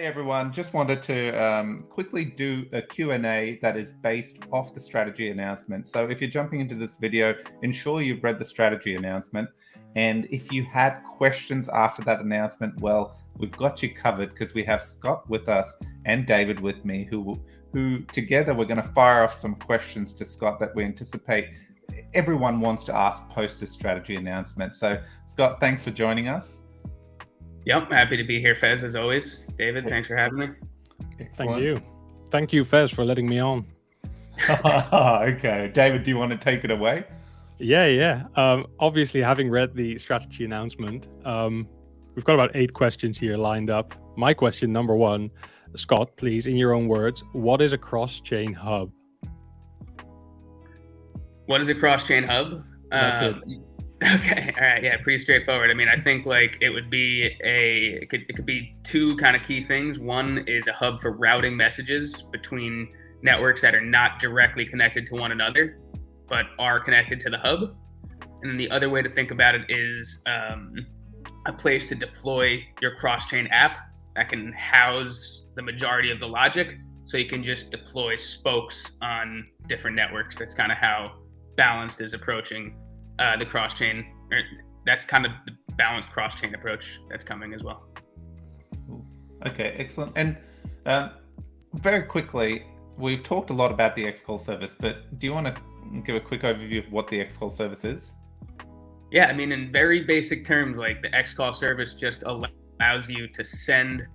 Hey everyone, just wanted to quickly do a Q&A that is based off the strategy announcement. So if you're jumping into this video, ensure you've read the strategy announcement. And if you had questions after that announcement, well, we've got you covered because we have Scott with us and David with me, who together we're going to fire off some questions to Scott that we anticipate everyone wants to ask post this strategy announcement. So Scott, thanks for joining us. Yep, happy to be here, Fez, as always. David, thanks for having me. Excellent. Thank you. Thank you, Fez, for letting me on. Okay. David, do you want to take it away? Yeah. Obviously, having read the strategy announcement, we've got about 8 questions here lined up. My question number 1, Scott, please, in your own words, what is a cross-chain hub? What is a cross-chain hub? That's it. Okay, all right, yeah, pretty straightforward. I mean, I think like it would be it could be 2 kind of key things. One is a hub for routing messages between networks that are not directly connected to one another, but are connected to the hub. And then the other way to think about it is a place to deploy your cross-chain app that can house the majority of the logic, so you can just deploy spokes on different networks. That's kind of how Balanced is approaching the cross-chain. That's kind of the balanced cross-chain approach that's coming as well. Okay, excellent. And very quickly, we've talked a lot about the xCall service, but do you want to give a quick overview of what the xCall service is? Yeah, I mean, in very basic terms, like the xCall service just allows you to send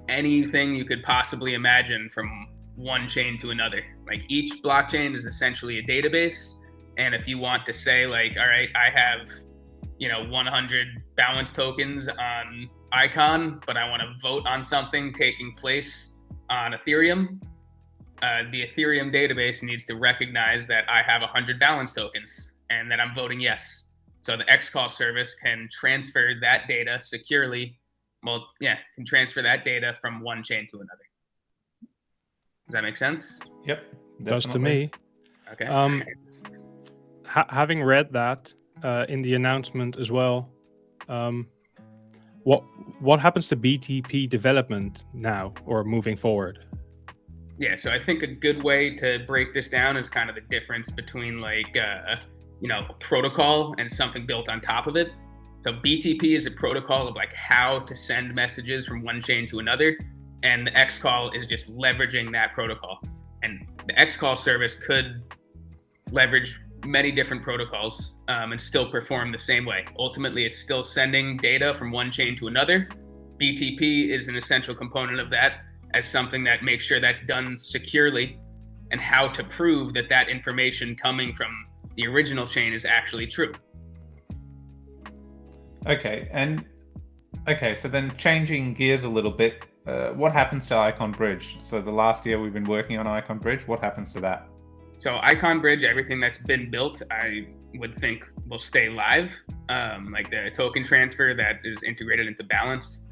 anything you could possibly imagine from one chain to another. Like each blockchain is essentially a database. And if you want to say like, all right, I have, 100 balance tokens on Icon, but I want to vote on something taking place on Ethereum, the Ethereum database needs to recognize that I have 100 balance tokens and that I'm voting yes. So the xCall service can transfer that data securely. Can transfer that data from one chain to another. Does that make sense? Yep. Does to me. Okay. Having read that in the announcement as well, what happens to BTP development now or moving forward? Yeah, so I think a good way to break this down is kind of the difference between like a protocol and something built on top of it. So BTP is a protocol of like how to send messages from one chain to another, and the xCall is just leveraging that protocol. And the xCall service could leverage many different protocols and still perform the same way. Ultimately, it's still sending data from one chain to another. BTP is an essential component of that as something that makes sure that's done securely, and how to prove that that information coming from the original chain is actually true. Okay, so then changing gears a little bit, what happens to Icon Bridge? So the last year we've been working on Icon Bridge, what happens to that? So Icon Bridge, everything that's been built, I would think will stay live, like the token transfer that is integrated into Balanced.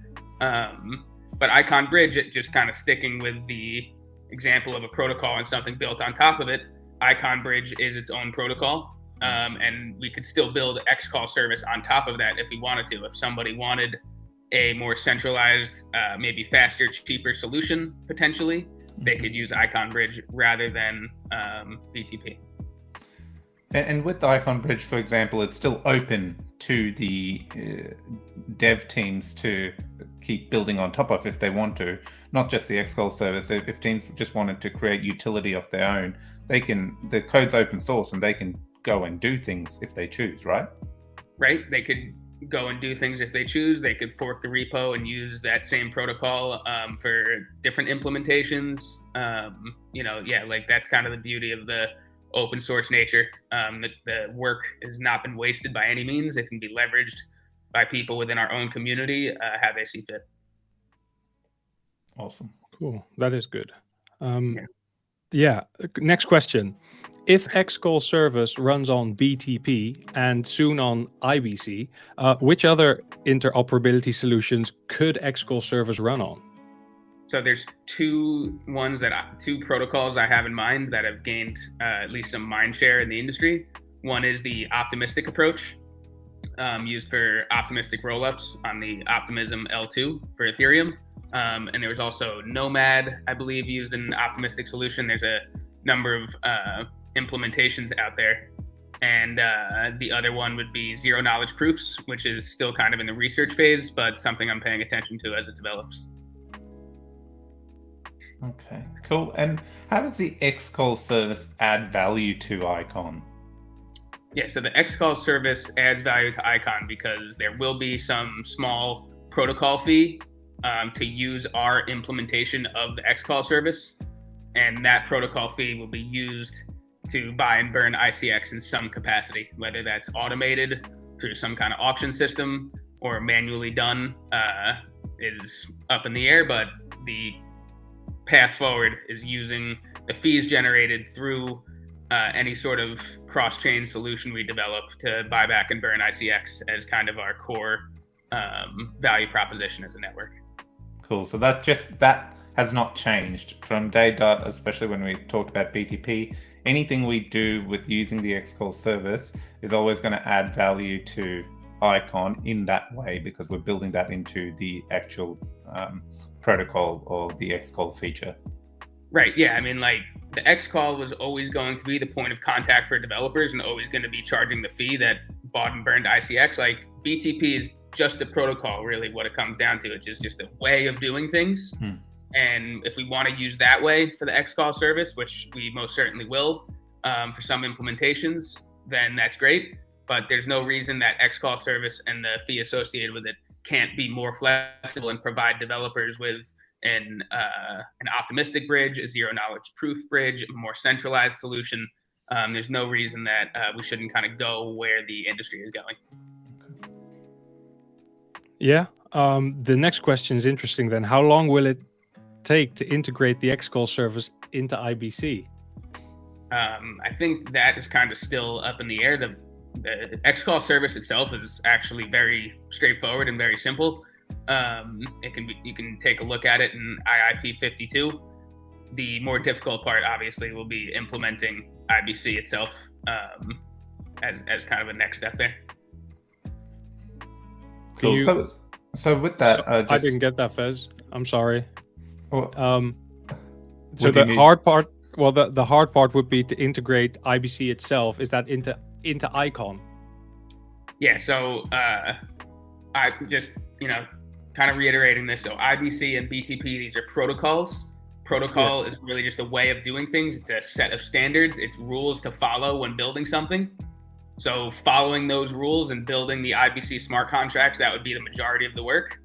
But Icon Bridge, just kind of sticking with the example of a protocol and something built on top of it, Icon Bridge is its own protocol. And we could still build xCall service on top of that if we wanted to. If somebody wanted a more centralized, maybe faster, cheaper solution, potentially, they could use Icon Bridge rather than BTP. And with the Icon Bridge, for example, it's still open to the dev teams to keep building on top of if they want to, not just the xCall service. If teams just wanted to create utility of their own, the code's open source and they can go and do things if they choose, right? Right, they could go and do things if they choose. They could fork the repo and use that same protocol for different implementations. Like that's kind of the beauty of the open source nature. The work has not been wasted by any means. It can be leveraged by people within our own community how they see fit. Awesome. Cool. That is good. Yeah. Next question. If xCall service runs on BTP and soon on IBC, which other interoperability solutions could xCall service run on? So there's two protocols I have in mind that have gained at least some mind share in the industry. One is the optimistic approach, used for optimistic rollups on the Optimism L2 for Ethereum. And there was also Nomad, I believe, used an optimistic solution. There's a number of implementations out there. And the other one would be zero knowledge proofs, which is still kind of in the research phase, but something I'm paying attention to as it develops. Okay, cool. And how does the xCall service add value to Icon? Yeah, so the xCall service adds value to Icon because there will be some small protocol fee to use our implementation of the xCall service. And that protocol fee will be used to buy and burn ICX in some capacity, whether that's automated through some kind of auction system or manually done is up in the air, but the path forward is using the fees generated through any sort of cross-chain solution we develop to buy back and burn ICX as kind of our core value proposition as a network. Cool. So that has not changed from day dot, especially when we talked about BTP. Anything we do with using the xCall service is always going to add value to Icon in that way because we're building that into the actual protocol or the xCall feature. Right. Yeah. I mean, like the xCall was always going to be the point of contact for developers and always going to be charging the fee that bought and burned ICX. Like BTP is just a protocol, really, what it comes down to. It's just a way of doing things. And if we want to use that way for the xCall service, which we most certainly will for some implementations, then that's great. But there's no reason that xCall service and the fee associated with it can't be more flexible and provide developers with an optimistic bridge, a zero knowledge proof bridge, a more centralized solution. There's no reason that we shouldn't kind of go where the industry is going. Yeah. The next question is interesting then. How long will it take to integrate the xCall service into IBC? I think that is kind of still up in the air. The xCall service itself is actually very straightforward and very simple. You can take a look at it in IIP 52. The more difficult part, obviously, will be implementing IBC itself as kind of a next step there. Cool. So with that, I didn't get that, Fez. I'm sorry. Well, so the hard part, well, the hard part would be to integrate IBC itself. Is that into Icon? Yeah. So I just kind of reiterating this. So IBC and BTP, these are protocols. Protocol is really just a way of doing things. It's a set of standards. It's rules to follow when building something. So following those rules and building the IBC smart contracts, that would be the majority of the work.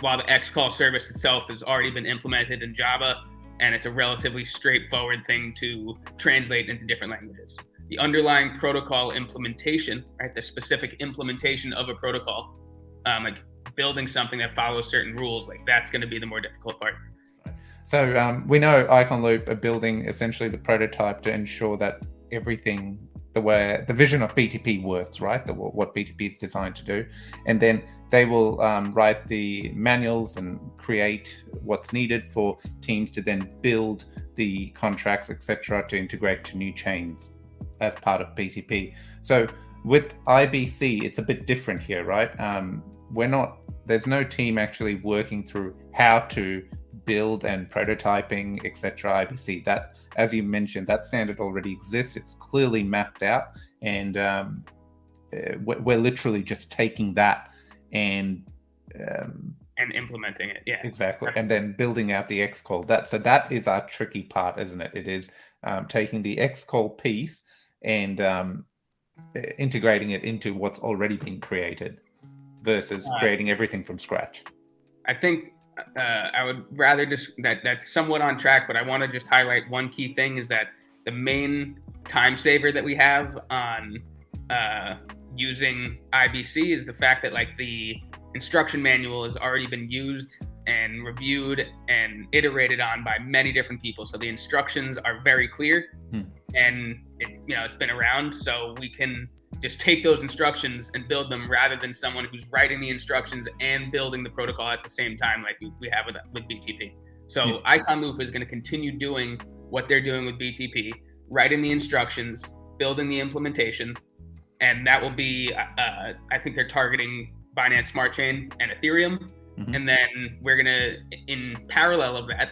While the xCall service itself has already been implemented in Java, and it's a relatively straightforward thing to translate into different languages. The underlying protocol implementation, right, the specific implementation of a protocol, like building something that follows certain rules, like that's going to be the more difficult part. So we know Icon Loop are building essentially the prototype to ensure that everything, the vision of BTP works, right? What BTP is designed to do. And then they will write the manuals and create what's needed for teams to then build the contracts, etc., to integrate to new chains as part of BTP. So with IBC, it's a bit different here, right? There's no team actually working through how to build and prototyping, etc. IBC. That, as you mentioned, that standard already exists. It's clearly mapped out, and we're literally just taking that and implementing it. Yeah, exactly, and then building out the xCall. That is our tricky part, isn't it? It is taking the xCall piece and integrating it into what's already been created versus creating everything from scratch. I think I would rather just that's somewhat on track, but I want to just highlight one key thing is that the main time saver that we have on using IBC is the fact that like the instruction manual has already been used and reviewed and iterated on by many different people. So the instructions are very clear and it's been around, so we can just take those instructions and build them rather than someone who's writing the instructions and building the protocol at the same time like we have with BTP. So Icon Loop is going to continue doing what they're doing with BTP, writing the instructions, building the implementation, and that will be, I think they're targeting Binance Smart Chain and Ethereum. Mhm. And then we're going to, in parallel of that,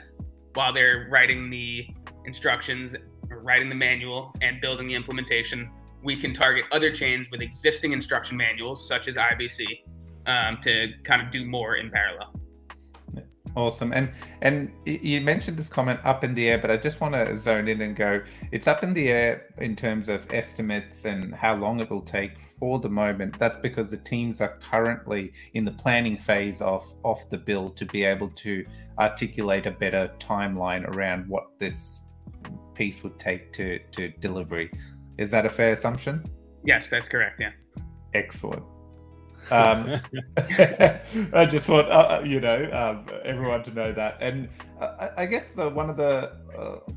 while they're writing the instructions, or writing the manual and building the implementation, we can target other chains with existing instruction manuals, such as IBC, to kind of do more in parallel. Awesome. And you mentioned this comment up in the air, but I just want to zone in and go, it's up in the air in terms of estimates and how long it will take for the moment. That's because the teams are currently in the planning phase of the build to be able to articulate a better timeline around what this piece would take to delivery. Is that a fair assumption? Yes, that's correct. Yeah. Excellent. I just want everyone to know that. And I guess one of the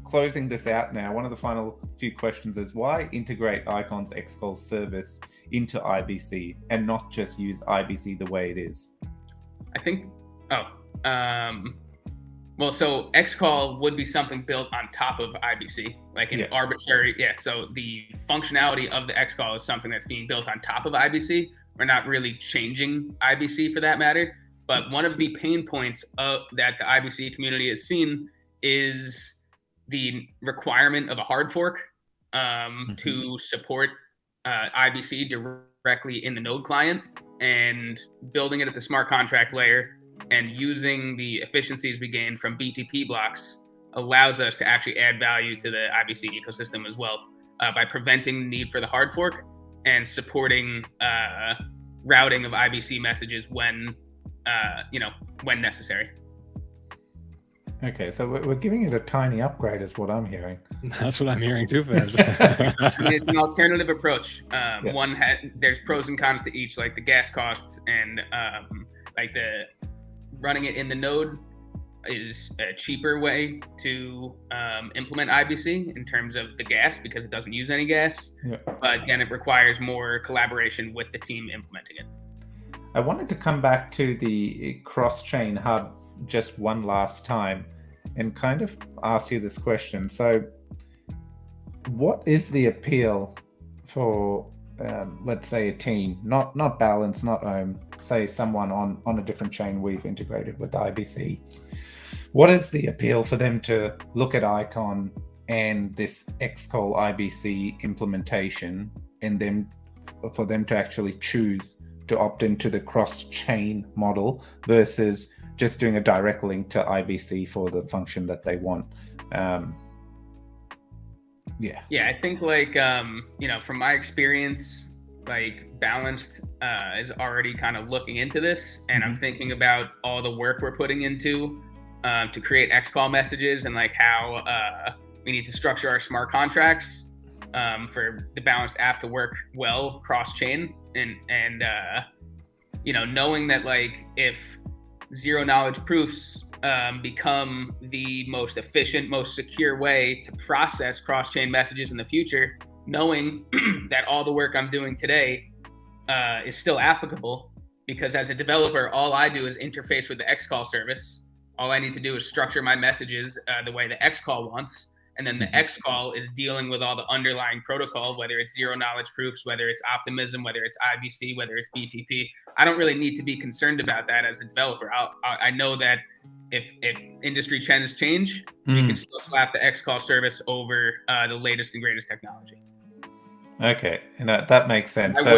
closing this out now, one of the final few questions is why integrate Icon's xCall service into IBC and not just use IBC the way it is? I think, well, so xCall would be something built on top of IBC, like an arbitrary, so the functionality of the xCall is something that's being built on top of IBC. We're not really changing IBC for that matter. But one of the pain points that the IBC community has seen is the requirement of a hard fork to support IBC directly in the node client, and building it at the smart contract layer and using the efficiencies we gain from BTP blocks allows us to actually add value to the IBC ecosystem as well, by preventing the need for the hard fork and supporting routing of IBC messages when necessary. Okay, so we're giving it a tiny upgrade, is what I'm hearing. That's what I'm hearing too, Fez. It's an alternative approach. There's pros and cons to each, like the gas costs and like the running it in the node is a cheaper way to implement IBC in terms of the gas, because it doesn't use any gas. But again, it requires more collaboration with the team implementing it. I wanted to come back to the cross-chain hub just one last time and kind of ask you this question. So what is the appeal for let's say a team, not Balance, not Ohm, say someone on a different chain we've integrated with IBC? What is the appeal for them to look at Icon and this xCall IBC implementation, and then for them to actually choose to opt into the cross-chain model versus just doing a direct link to IBC for the function that they want? I think from my experience, like Balanced is already kind of looking into this, and I'm thinking about all the work we're putting into to create xCall messages, and like how we need to structure our smart contracts for the Balanced app to work well cross-chain, and knowing that like if zero knowledge proofs become the most efficient, most secure way to process cross-chain messages in the future, knowing that all the work I'm doing today is still applicable, because as a developer, all I do is interface with the xCall service. All I need to do is structure my messages the way the xCall wants. And then the xCall is dealing with all the underlying protocol, whether it's zero knowledge proofs, whether it's optimism, whether it's IBC, whether it's BTP. I don't really need to be concerned about that as a developer. I know that if industry trends change, we can still slap the xCall service over the latest and greatest technology. Okay, and that makes sense. My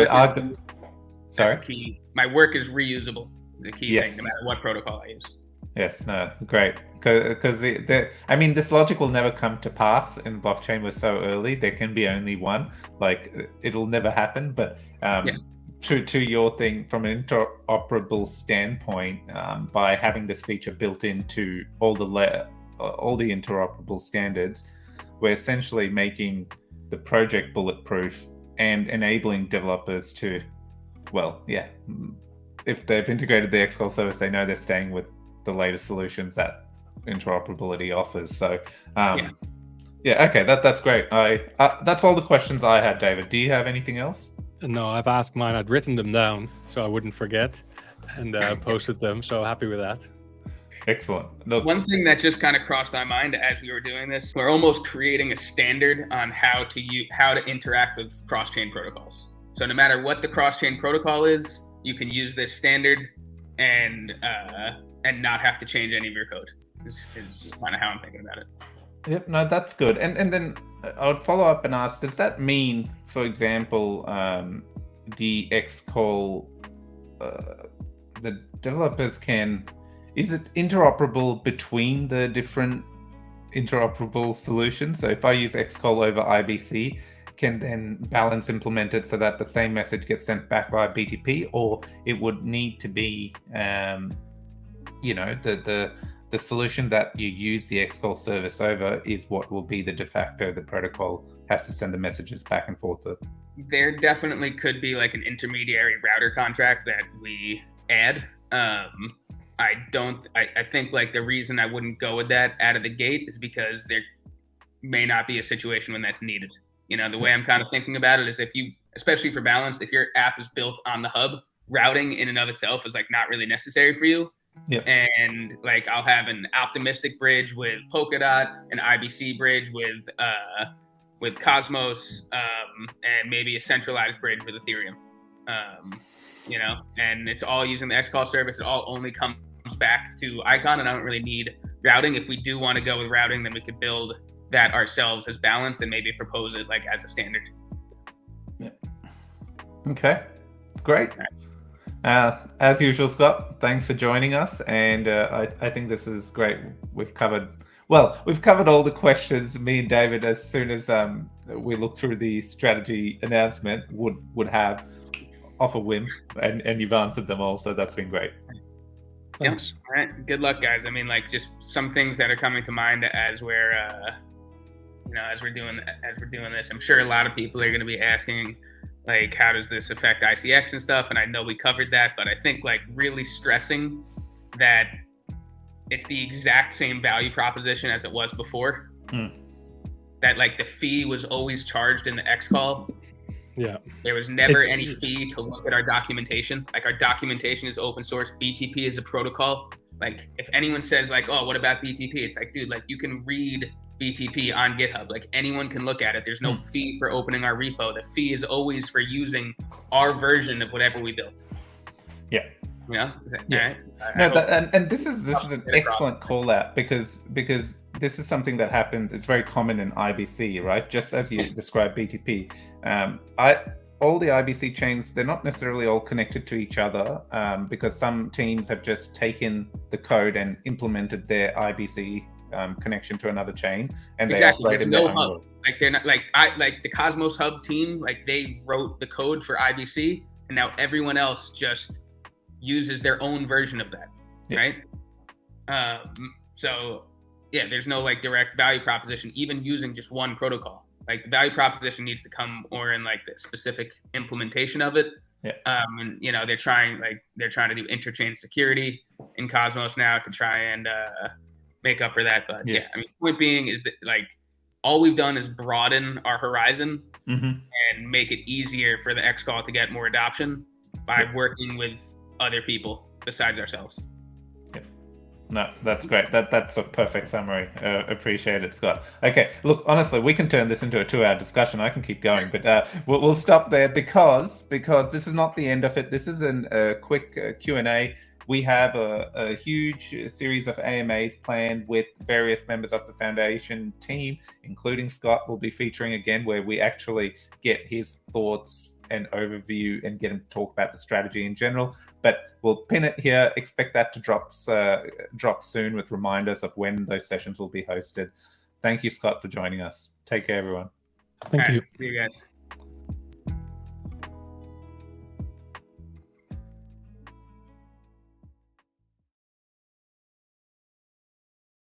work is reusable. The key thing, no matter what protocol I use. Yes, no, great. Because this logic will never come to pass in blockchain. We're so early. There can be only one. Like it'll never happen. But to your thing, from an interoperable standpoint, by having this feature built into all the interoperable standards, we're essentially making the project bulletproof and enabling developers to, if they've integrated the xCall service, they know they're staying with the latest solutions that interoperability offers. So okay, that's great. That's all the questions I had, David. Do you have anything else? No, I've asked mine. I'd written them down so I wouldn't forget, and posted them, so happy with that. Excellent. One thing that just kind of crossed my mind as we were doing this, we're almost creating a standard on how to interact with cross-chain protocols. So no matter what the cross-chain protocol is, you can use this standard and not have to change any of your code. Is kind of how I'm thinking about it. Yep, no, that's good. And then I would follow up and ask, does that mean, for example, the xCall, the developers is it interoperable between the different interoperable solutions? So if I use xCall over IBC, can then balance implement it so that the same message gets sent back via BTP, or it would need to be, the solution that you use the xCall service over is what will be the de facto. The protocol has to send the messages back and forth. There definitely could be like an intermediary router contract that we add. I think like the reason I wouldn't go with that out of the gate is because there may not be a situation when that's needed. The way I'm kind of thinking about it is if you, especially for balance, if your app is built on the hub, routing in and of itself is like not really necessary for you. Yep. And like I'll have an optimistic bridge with Polkadot, an IBC bridge with Cosmos, and maybe a centralized bridge with Ethereum. And it's all using the xCall service. It all only comes back to Icon, and I don't really need routing. If we do want to go with routing, then we could build that ourselves as balanced and maybe propose it like as a standard. Yeah. Okay, great. As usual, Scott, thanks for joining us, and I think this is great. We've covered all the questions me and David, as soon as we look through the strategy announcement, would have off a whim, and you've answered them all, so that's been great. Thanks. All right, good luck, guys. I mean, like, just some things that are coming to mind as we're as we're doing this. I'm sure a lot of people are going to be asking, like, how does this affect ICX and stuff? And I know we covered that, but I think like really stressing that it's the exact same value proposition as it was before. That like the fee was always charged in the xCall. Yeah. There was never any fee to look at our documentation. Like, our documentation is open source. BTP is a protocol. Like, if anyone says like, oh, what about BTP? It's like, dude, like, you can read BTP on GitHub. Like, anyone can look at it. There's no fee for opening our repo. The fee is always for using our version of whatever we built. Yeah. Is that, yeah. All right? So and this is an excellent call out, because this is something that happens. It's very common in IBC, right? Just as you described BTP. All the IBC chains, they're not necessarily all connected to each other, because some teams have just taken the code and implemented their IBC connection to another chain, and they operate in their own hub. world. Like, they're not like the Cosmos Hub team. Like, they wrote the code for IBC, and now everyone else just uses their own version of that, right? So yeah, there's no like direct value proposition even using just one protocol. Like, the value proposition needs to come more in like the specific implementation of it. And they're trying to do interchain security in Cosmos now to try and make up for that. But yeah, I mean, point being is that like all we've done is broaden our horizon and make it easier for the xCall to get more adoption by working with other people besides ourselves. No, that's great. That's a perfect summary. Appreciate it, Scott. Okay, look, honestly, we can turn this into a 2-hour discussion. I can keep going, but we'll stop there because this is not the end of it. This is a quick Q&A. We have a huge series of AMAs planned with various members of the foundation team, including Scott. Will be featuring again, where we actually get his thoughts and overview and get him to talk about the strategy in general. But we'll pin it here. Expect that to drop soon with reminders of when those sessions will be hosted. Thank you, Scott, for joining us. Take care, everyone. Thank you. See you guys.